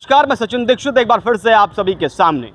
नमस्कार, मैं सचिन दीक्षित एक बार फिर से आप सभी के सामने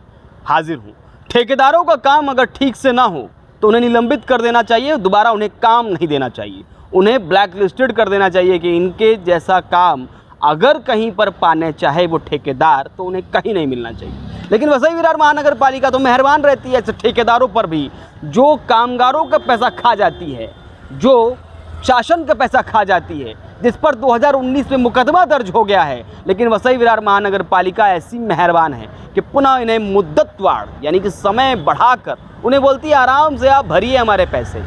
हाजिर हूँ। ठेकेदारों का काम अगर ठीक से ना हो तो उन्हें निलंबित कर देना चाहिए, दोबारा उन्हें काम नहीं देना चाहिए, उन्हें ब्लैक लिस्टेड कर देना चाहिए कि इनके जैसा काम अगर कहीं पर पाने चाहे वो ठेकेदार तो उन्हें कहीं नहीं मिलना चाहिए। लेकिन वसई विरार महानगर पालिका तो मेहरबान रहती है ऐसे ठेकेदारों पर भी जो कामगारों का पैसा खा जाती है, जो शासन का पैसा खा जाती है, जिस पर 2019 में मुकदमा दर्ज हो गया है। लेकिन वसई विरार महानगर पालिका ऐसी मेहरबान है कि पुनः इन्हें मुद्दतवार यानी कि समय बढ़ाकर उन्हें बोलती है आराम से आप भरिए हमारे पैसे,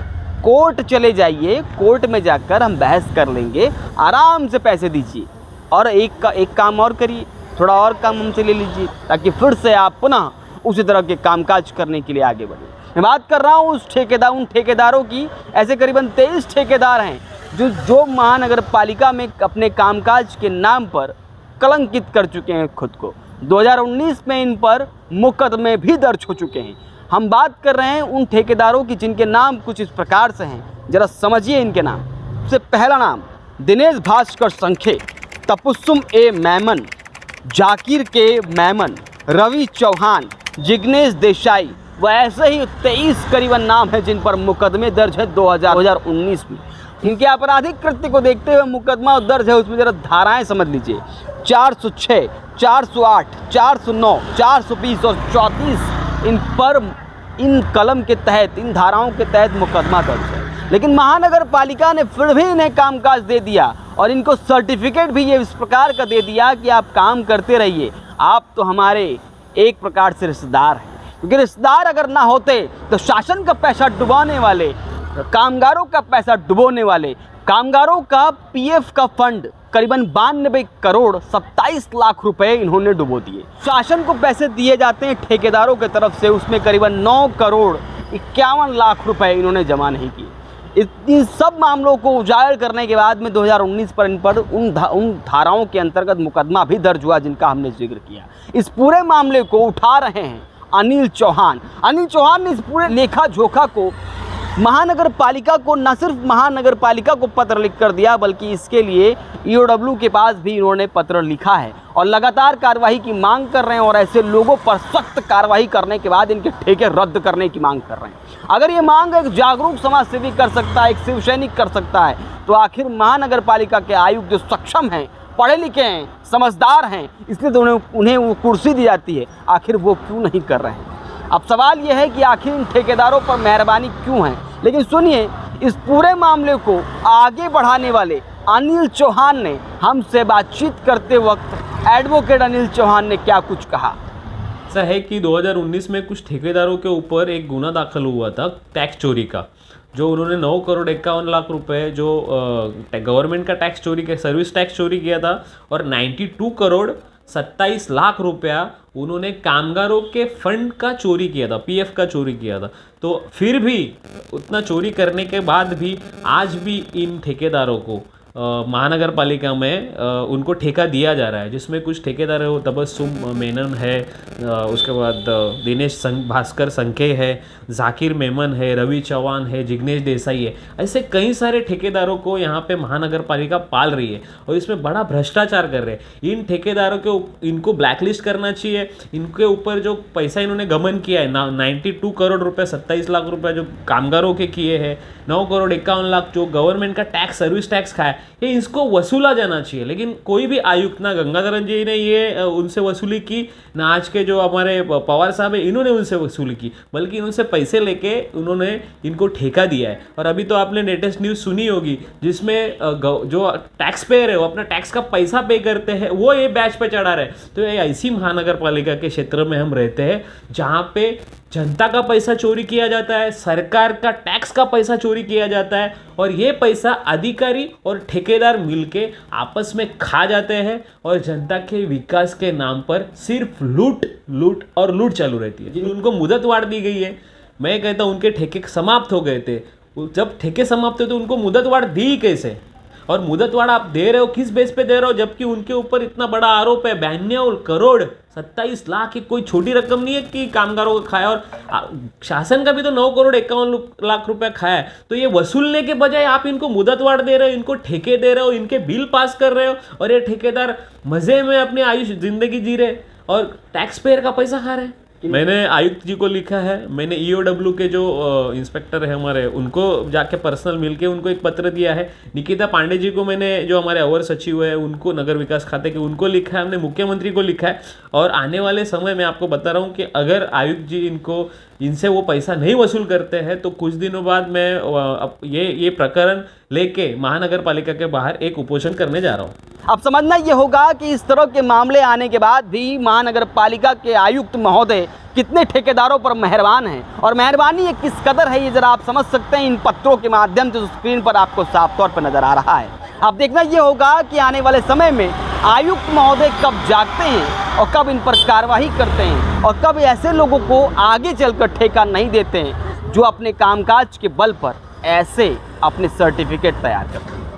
कोर्ट चले जाइए, कोर्ट में जाकर हम बहस कर लेंगे, आराम से पैसे दीजिए और एक काम और करिए, थोड़ा और काम हमसे ले लीजिए ताकि फिर से आप पुनः उसी तरह के कामकाज करने के लिए आगे बढ़ें। मैं बात कर रहा हूँ उन ठेकेदारों की। ऐसे करीबन 23 ठेकेदार हैं जो महानगर पालिका में अपने कामकाज के नाम पर कलंकित कर चुके हैं खुद को। 2019 में इन पर मुकदमे भी दर्ज हो चुके हैं। हम बात कर रहे हैं उन ठेकेदारों की जिनके नाम कुछ इस प्रकार से हैं, जरा समझिए इनके नाम। सबसे पहला नाम दिनेश भास्कर संखे, तपस्सुम ए मेमन, जाकिर के मेमन, रवि चौहान, जिग्नेश देसाई व ऐसे ही 23 करीबन नाम हैं जिन पर मुकदमे दर्ज है 2019 में। इनके आपराधिक कृत्य को देखते हुए मुकदमा दर्ज है, उसमें जरा धाराएं समझ लीजिए। 406, 408, 409, 420 और 34 इन पर इन कलम के तहत, इन धाराओं के तहत मुकदमा दर्ज है। लेकिन महानगर पालिका ने फिर भी इन्हें कामकाज दे दिया और इनको सर्टिफिकेट भी ये इस प्रकार का दे दिया कि आप काम करते रहिए, आप तो हमारे एक प्रकार से रिश्तेदार हैं। क्योंकि रिश्तेदार अगर ना होते तो शासन का पैसा डुबाने वाले, कामगारों का पैसा डुबोने वाले, कामगारों का पीएफ का फंड करीबन 92 करोड़ 27 लाख रुपए इन्होंने डुबो दिए। शासन को पैसे दिए जाते हैं ठेकेदारों की तरफ से, उसमें करीबन 9 करोड़ 51 लाख रुपए इन्होंने जमा नहीं किए। इन सब मामलों को उजागर करने के बाद में 2019 पर इन पर उन धाराओं के अंतर्गत मुकदमा भी दर्ज हुआ जिनका हमने जिक्र किया। इस पूरे मामले को उठा रहे हैं अनिल चौहान। अनिल चौहान ने इस पूरे लेखा जोखा को महानगर पालिका को, न सिर्फ महानगर पालिका को पत्र लिख कर दिया बल्कि इसके लिए ईओडब्ल्यू के पास भी इन्होंने पत्र लिखा है और लगातार कार्रवाई की मांग कर रहे हैं और ऐसे लोगों पर सख्त कार्रवाई करने के बाद इनके ठेके रद्द करने की मांग कर रहे हैं। अगर ये मांग एक जागरूक समाजसेवी कर सकता है, एक शिव सैनिक कर सकता है, तो आखिर महानगर पालिका के आयुक्त जो सक्षम हैं, पढ़े लिखे हैं, समझदार हैं, इसलिए तो उन्हें वो कुर्सी दी जाती है, आखिर वो क्यों नहीं कर रहे हैं। अब सवाल यह है कि आखिर इन ठेकेदारों पर मेहरबानी क्यों है। लेकिन सुनिए, इस पूरे मामले को आगे बढ़ाने वाले अनिल चौहान ने हमसे बातचीत करते वक्त एडवोकेट अनिल चौहान ने क्या कुछ कहा। ऐसा है कि 2019 में कुछ ठेकेदारों के ऊपर एक गुना दाखिल हुआ था टैक्स चोरी का, जो उन्होंने 9 करोड़ 51 लाख रुपए जो गवर्नमेंट का टैक्स चोरी किया, सर्विस टैक्स चोरी किया था और 92 करोड़ 27 लाख रुपया उन्होंने कामगारों के फंड का चोरी किया था, पीएफ का चोरी किया था। तो फिर भी उतना चोरी करने के बाद भी आज भी इन ठेकेदारों को महानगर पालिका में उनको ठेका दिया जा रहा है, जिसमें कुछ ठेकेदार है वो तपस्सुम मेनन है, उसके बाद दिनेश भास्कर संखे है, जाकिर मेमन है, रवि चौहान है, जिग्नेश देसाई है। ऐसे कई सारे ठेकेदारों को यहाँ पे महानगर पालिका पाल रही है और इसमें बड़ा भ्रष्टाचार कर रहे हैं। इन ठेकेदारों के इनको ब्लैकलिस्ट करना चाहिए। इनके ऊपर जो पैसा इन्होंने गमन किया है 92 करोड़ रुपये 27 लाख रुपये जो कामगारों के किए हैं, 9 करोड़ 51 लाख जो गवर्नमेंट का टैक्स, सर्विस टैक्स खाया, ये इसको वसूला जाना चाहिए। लेकिन कोई भी आयुक्त, ना गंगाधरन जी ने ये उनसे वसूली की, ना आज के जो हमारे पवार साहब है इन्होंने उनसे वसूली की, बल्कि उनसे पैसे लेके उन्होंने इनको ठेका दिया है। और अभी तो आपने लेटेस्ट न्यूज़ सुनी होगी जिसमें जो टैक्स पेयर है वो अपना टैक्स का पैसा पे करते हैं, वो ये बैच पे चढ़ा रहे। तो ये ऐसी महानगर पालिका के क्षेत्र में हम रहते हैं जहाँ पे जनता का पैसा चोरी किया जाता है, सरकार का टैक्स का पैसा चोरी किया जाता है और ये पैसा अधिकारी और ठेकेदार मिलके आपस में खा जाते हैं और जनता के विकास के नाम पर सिर्फ लूट चालू रहती है। उनको मुदत वार दी गई है, मैं कहता हूँ उनके ठेके समाप्त हो गए थे। जब ठेके समाप्त हुए तो उनको मुदत वार दी कैसे? और मुदतवाड़ आप दे रहे हो किस बेस पे दे रहे हो, जबकि उनके ऊपर इतना बड़ा आरोप है 92 करोड़ 27 लाख, एक कोई छोटी रकम नहीं है कि कामगारों को खाया। और शासन का भी तो 9 करोड़ 51 लाख रुपए खाया है। तो ये वसूलने के बजाय आप इनको मुदतवाड़ दे रहे हो, इनको ठेके दे रहे हो, इनके बिल पास कर रहे हो, और ये ठेकेदार मजे में अपनी आयुष जिंदगी जी रहे और टैक्स पेयर का पैसा खा रहे हैं। मैंने आयुक्त जी को लिखा है, मैंने EOW के जो इंस्पेक्टर है हमारे, उनको जाके पर्सनल मिलके उनको एक पत्र दिया है। निकिता पांडे जी को मैंने, जो हमारे अवर सचिव है उनको, नगर विकास खाते के, उनको लिखा है, हमने मुख्यमंत्री को लिखा है। और आने वाले समय में आपको बता रहा हूँ कि अगर आयुक्त जी इनसे वो पैसा नहीं वसूल करते हैं तो कुछ दिनों बाद मैं ये प्रकरण लेके महानगर पालिका के बाहर एक उपोषण करने जा रहा हूँ। अब समझना ये होगा कि इस तरह के मामले आने के बाद भी महानगर पालिका के आयुक्त महोदय कितने ठेकेदारों पर मेहरबान हैं, और मेहरबानी ये किस कदर है ये जरा आप समझ सकते हैं इन पत्रों के माध्यम से स्क्रीन पर आपको साफ तौर पर नजर आ रहा है। अब देखना ये होगा कि आने वाले समय में आयुक्त महोदय कब जागते हैं और कब इन पर कार्रवाई करते हैं, और कब ऐसे लोगों को आगे चलकर ठेका नहीं देते हैं जो अपने कामकाज के बल पर ऐसे अपने सर्टिफिकेट तैयार करते हैं।